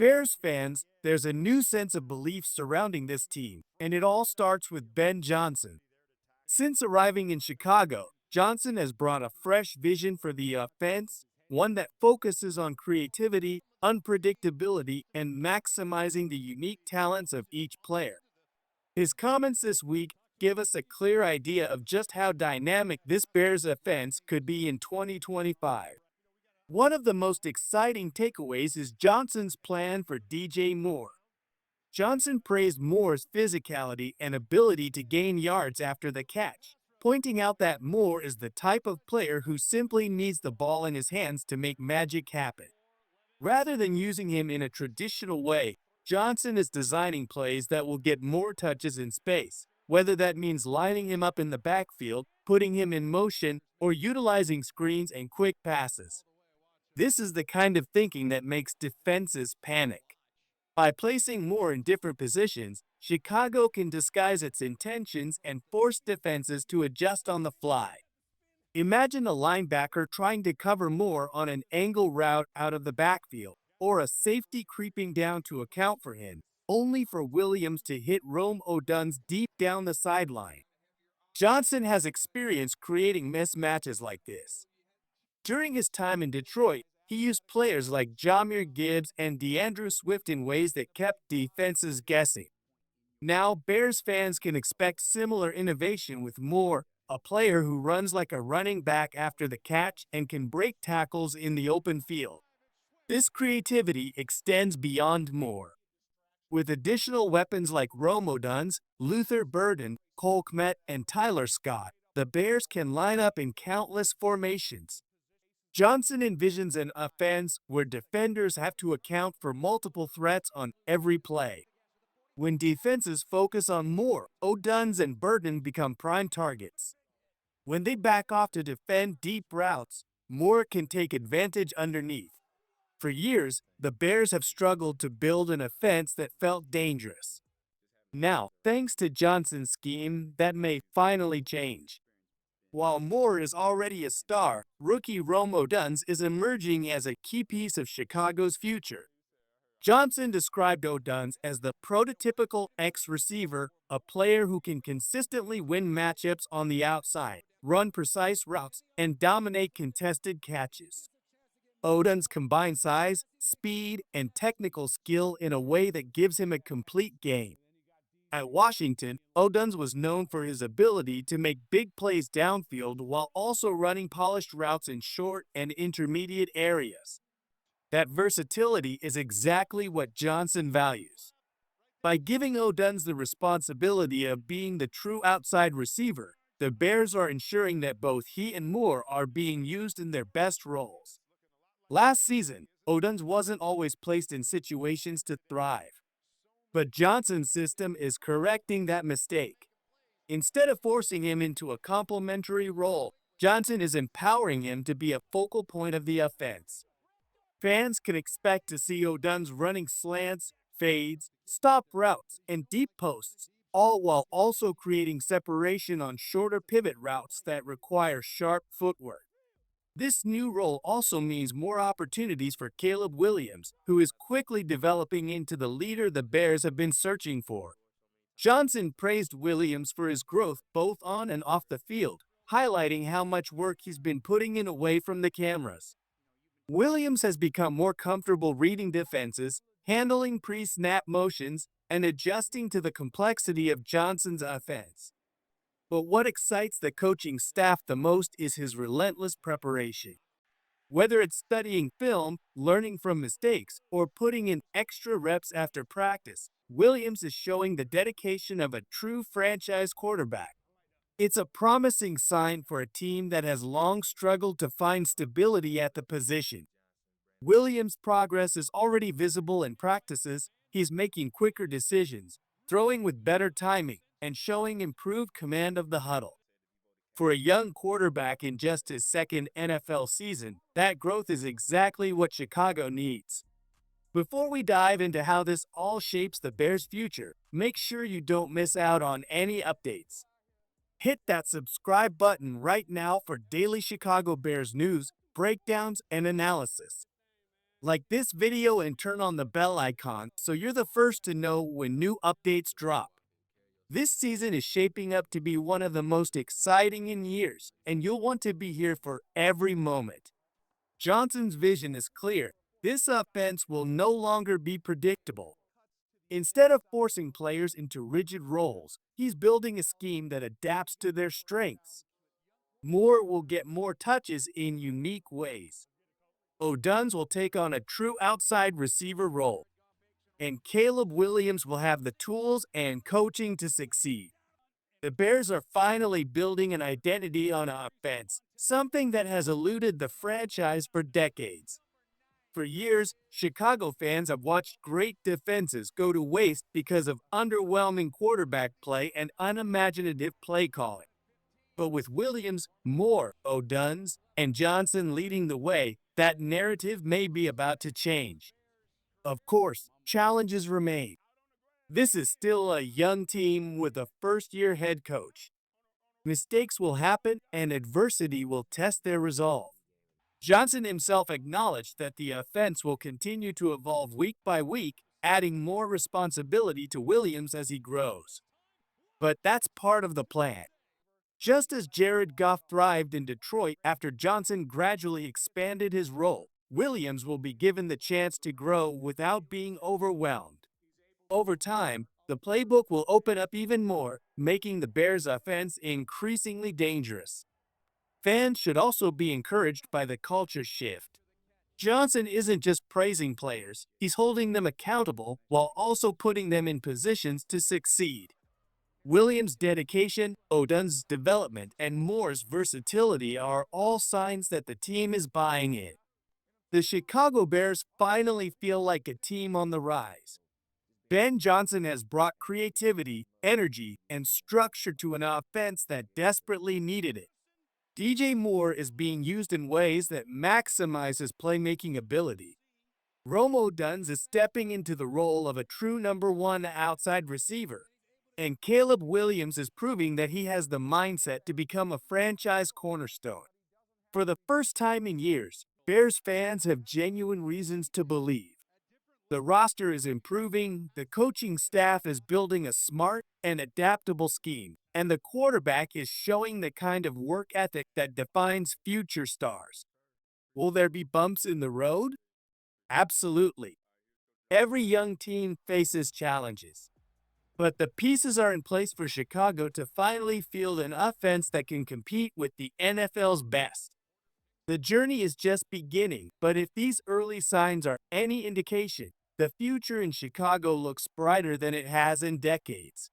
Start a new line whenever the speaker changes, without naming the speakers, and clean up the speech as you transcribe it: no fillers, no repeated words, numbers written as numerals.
Bears fans, there's a new sense of belief surrounding this team, and it all starts with Ben Johnson. Since arriving in Chicago, Johnson has brought a fresh vision for the offense, one that focuses on creativity, unpredictability, and maximizing the unique talents of each player. His comments this week give us a clear idea of just how dynamic this Bears offense could be in 2025. One of the most exciting takeaways is Johnson's plan for DJ Moore. Johnson praised Moore's physicality and ability to gain yards after the catch, pointing out that Moore is the type of player who simply needs the ball in his hands to make magic happen. Rather than using him in a traditional way, Johnson is designing plays that will get more touches in space, whether that means lining him up in the backfield, putting him in motion, or utilizing screens and quick passes. This is the kind of thinking that makes defenses panic. By placing Moore in different positions, Chicago can disguise its intentions and force defenses to adjust on the fly. Imagine a linebacker trying to cover Moore on an angle route out of the backfield, or a safety creeping down to account for him, only for Williams to hit Rome Odunze deep down the sideline. Johnson has experience creating mismatches like this. During his time in Detroit, he used players like Jahmyr Gibbs and DeAndre Swift in ways that kept defenses guessing. Now, Bears fans can expect similar innovation with Moore, a player who runs like a running back after the catch and can break tackles in the open field. This creativity extends beyond Moore. With additional weapons like Rome Odunze, Luther Burden, Cole Kmet, and Tyler Scott, the Bears can line up in countless formations. Johnson envisions an offense where defenders have to account for multiple threats on every play. When defenses focus on Moore, Odunze and Burden become prime targets. When they back off to defend deep routes, Moore can take advantage underneath. For years, the Bears have struggled to build an offense that felt dangerous. Now, thanks to Johnson's scheme, that may finally change. While Moore is already a star, rookie Rome Odunze is emerging as a key piece of Chicago's future. Johnson described Odunze as the prototypical X-receiver, a player who can consistently win matchups on the outside, run precise routes, and dominate contested catches. Odunze combines size, speed, and technical skill in a way that gives him a complete game. At Washington, Odunze was known for his ability to make big plays downfield while also running polished routes in short and intermediate areas. That versatility is exactly what Johnson values. By giving Odunze the responsibility of being the true outside receiver, the Bears are ensuring that both he and Moore are being used in their best roles. Last season, Odunze wasn't always placed in situations to thrive. But Johnson's system is correcting that mistake. Instead of forcing him into a complementary role, Johnson is empowering him to be a focal point of the offense. Fans can expect to see Odunze running slants, fades, stop routes, and deep posts, all while also creating separation on shorter pivot routes that require sharp footwork. This new role also means more opportunities for Caleb Williams, who is quickly developing into the leader the Bears have been searching for. Johnson praised Williams for his growth both on and off the field, highlighting how much work he's been putting in away from the cameras. Williams has become more comfortable reading defenses, handling pre-snap motions, and adjusting to the complexity of Johnson's offense. But what excites the coaching staff the most is his relentless preparation. Whether it's studying film, learning from mistakes, or putting in extra reps after practice, Williams is showing the dedication of a true franchise quarterback. It's a promising sign for a team that has long struggled to find stability at the position. Williams' progress is already visible in practices. He's making quicker decisions, throwing with better timing, and showing improved command of the huddle. For a young quarterback in just his second NFL season, that growth is exactly what Chicago needs. Before we dive into how this all shapes the Bears' future, make sure you don't miss out on any updates. Hit that subscribe button right now for daily Chicago Bears news, breakdowns, and analysis. Like this video and turn on the bell icon so you're the first to know when new updates drop. This season is shaping up to be one of the most exciting in years, and you'll want to be here for every moment. Johnson's vision is clear. This offense will no longer be predictable. Instead of forcing players into rigid roles, he's building a scheme that adapts to their strengths. Moore will get more touches in unique ways. Odunze will take on a true outside receiver role, and Caleb Williams will have the tools and coaching to succeed. The Bears are finally building an identity on offense, something that has eluded the franchise for decades. For years, Chicago fans have watched great defenses go to waste because of underwhelming quarterback play and unimaginative play calling. But with Williams, Moore, Odunze, and Johnson leading the way, that narrative may be about to change. Of course, challenges remain. This is still a young team with a first-year head coach. Mistakes will happen and adversity will test their resolve. Johnson himself acknowledged that the offense will continue to evolve week by week, adding more responsibility to Williams as he grows. But that's part of the plan. Just as Jared Goff thrived in Detroit after Johnson gradually expanded his role, Williams will be given the chance to grow without being overwhelmed. Over time, the playbook will open up even more, making the Bears' offense increasingly dangerous. Fans should also be encouraged by the culture shift. Johnson isn't just praising players, he's holding them accountable while also putting them in positions to succeed. Williams' dedication, Odunze's development, and Moore's versatility are all signs that the team is buying in. The Chicago Bears finally feel like a team on the rise. Ben Johnson has brought creativity, energy, and structure to an offense that desperately needed it. DJ Moore is being used in ways that maximize his playmaking ability. Romo Duns is stepping into the role of a true number one outside receiver. And Caleb Williams is proving that he has the mindset to become a franchise cornerstone. For the first time in years, Bears fans have genuine reasons to believe. The roster is improving, the coaching staff is building a smart and adaptable scheme, and the quarterback is showing the kind of work ethic that defines future stars. Will there be bumps in the road? Absolutely. Every young team faces challenges. But the pieces are in place for Chicago to finally field an offense that can compete with the NFL's best. The journey is just beginning, but if these early signs are any indication, the future in Chicago looks brighter than it has in decades.